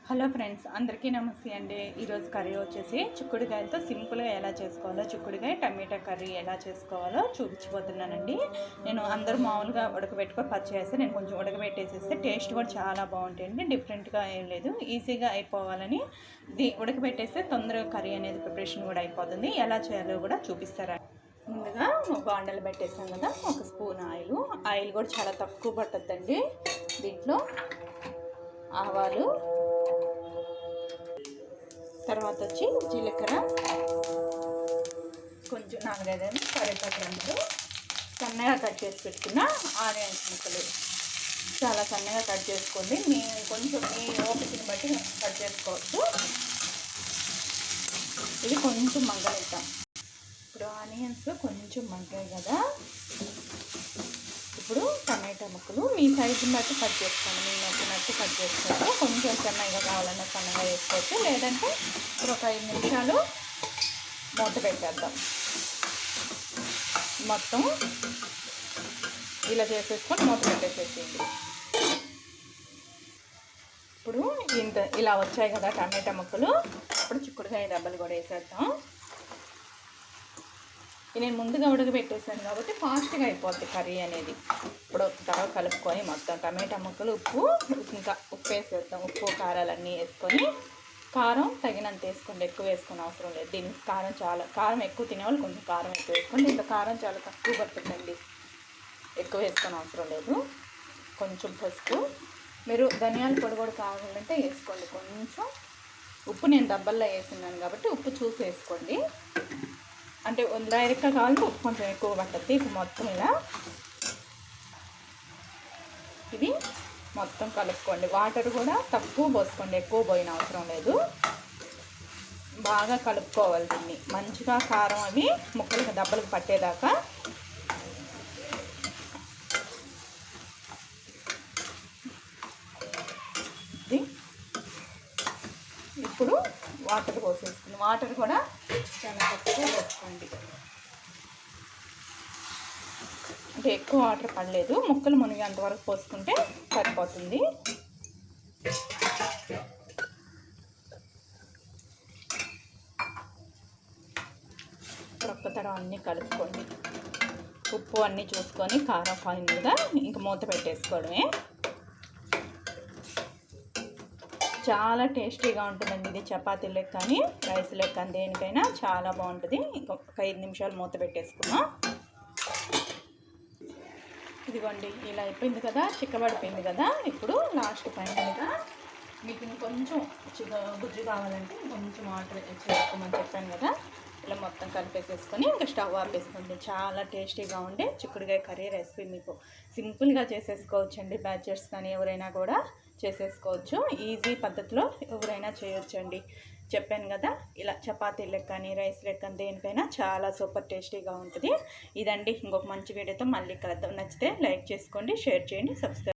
Hello friends, అందరికీ నమస్తే అండి. ఈరోజు కర్రీ వచ్చేసి చిక్కుడుకాయలతో సింపుల్గా ఎలా చేసుకోవాలో, చిక్కుడుకాయ టమాటా కర్రీ ఎలా చేసుకోవాలో చూపించిపోతున్నానండి. నేను అందరూ మామూలుగా ఉడకబెట్టుకొని పచ్చేస్తే నేను కొంచెం ఉడకబెట్టేసేస్తే టేస్ట్ కూడా చాలా బాగుంటాయండి. డిఫరెంట్గా ఏం లేదు, ఈజీగా అయిపోవాలని ఇది ఉడకబెట్టేస్తే తొందరగా కర్రీ అనేది ప్రిపరేషన్ కూడా అయిపోతుంది. ఎలా చేయాలో కూడా చూపిస్తారా. ముందుగా బాండలు పెట్టేసాం కదా, ఒక స్పూన్ ఆయిల్ కూడా చాలా తక్కువ పట్టద్దండి. దీంట్లో ఆవాలు, తర్వాత వచ్చి జీలకర్ర, కొంచెం 4-5 కరివేపాకు రంగులు, సన్నగా కట్ చేసి పెట్టుకున్న ఆనియన్స్ ముక్కలు చాలా సన్నగా కట్ చేసుకోండి. కొంచెం మీ ఓపికని బట్టి కట్ చేసుకోవచ్చు. ఇది కొంచెం మగ్గనిద్దాం. ఇప్పుడు ఆనియన్స్ కొంచెం మగ్గాయి కదా, ఇప్పుడు టమాటా ముక్కలు మీ సైజుని బట్టి కట్ చేసుకోండి. మీ నచ్చినట్టు కట్ చేసుకోవచ్చు. కొంచెం సన్నగా కావాలన్నా సన్నగా వేసుకోవచ్చు, లేదంటే ఇప్పుడు ఒక 5 నిమిషాలు మూత పెట్టేద్దాం. మొత్తం ఇలా చేసేసుకొని మూత పెట్టేసేయండి. ఇప్పుడు ఇలా వచ్చాయి కదా టమాటా ముక్కలు, ఇప్పుడు చిక్కుడుకాయ దెబ్బలు కూడా వేసేద్దాం. నేను ముందుగా ఉడకబెట్టేసాను కాబట్టి ఫాస్ట్గా అయిపోద్ది కర్రీ అనేది. ఇప్పుడు తర్వాత కలుపుకొని మొత్తం టమాటా ముక్కలు, ఇంకా ఉప్పు వేసేద్దాం. ఉప్పు కారాలన్నీ వేసుకొని, కారం తగినంత వేసుకోండి, ఎక్కువ వేసుకొని అవసరం లేదు. దీనికి కారం ఎక్కువ తినేవాళ్ళు కొంచెం కారం ఎక్కువ వేసుకోండి. దీంట్లో కారం చాలా తక్కువ పడుతుందండి, ఎక్కువ వేసుకొని అవసరం లేదు. కొంచెం పసుపు, మీరు ధనియాల పొడి కూడా కావాలంటే వేసుకోండి. కొంచెం ఉప్పు నేను డబ్బల్లో వేసినాను కాబట్టి ఉప్పు చూసి వేసుకోండి. అంటే డైరెక్ట్గా కావాలంటే ఉప్పు కొంచెం ఎక్కువ పట్టద్ది. ఇప్పుడు మొత్తం ఇలా ఇది మొత్తం కలుపుకోండి. వాటర్ కూడా తక్కువ పోసుకోండి, ఎక్కువ పోయిన అవసరం లేదు. బాగా కలుపుకోవాలి దీన్ని మంచిగా. కారం అవి ముక్కలకు దెబ్బలకు పట్టేదాకా. ఇప్పుడు వాటర్ పోసేసుకుని, వాటర్ కూడా చాలా తక్కువ పోసుకోండి. అంటే ఎక్కువ వాటర్ పడలేదు, ముక్కలు మునిగేంత వరకు పోసుకుంటే సరిపోతుంది. ఒక్కతరం అన్నీ కలుపుకోండి. ఉప్పు అన్నీ చూసుకొని కారం ఫైనల్గా ఇంక మూత పెట్టేసుకోవడమే. చాలా టేస్టీగా ఉంటుందండి ఇది. చపాతీలకు కానీ రైస్లకు కానీ దేనికైనా చాలా బాగుంటుంది. ఇంకొక 5 నిమిషాలు మూత పెట్టేసుకున్నాం. ఇదిగోండి, ఇలా అయిపోయింది కదా, చిక్కబడిపోయింది కదా. ఇప్పుడు లాస్ట్ ఫైనల్గా మీకు ఇంకొంచెం గుజ్జు కావాలంటే ఇంకొంచెం వాటర్ చేసుకోమని చెప్పాను కదా. ఇలా మొత్తం కలిపేసేసుకొని ఇంకా స్టవ్ ఆపేసుకోండి. చాలా టేస్టీగా ఉండే చిక్కుడుకాయ కర్రీ రెసిపీ మీకు సింపుల్గా చేసేసుకోవచ్చండి. బ్యాచలర్స్ కానీ ఎవరైనా కూడా చేసేసుకోవచ్చు. ఈజీ పద్ధతిలో ఎవరైనా చేయొచ్చండి. చెప్పాను కదా, ఇలా చపాతీలకు కానీ రైస్లకు కానీ దేనికైనా చాలా సూపర్ టేస్టీగా ఉంటుంది. ఇదండి, ఇంకొక మంచి వీడియోతో మళ్ళీ కలుద్దాం. నచ్చితే లైక్ చేసుకోండి, షేర్ చేయండి, సబ్స్క్రైబ్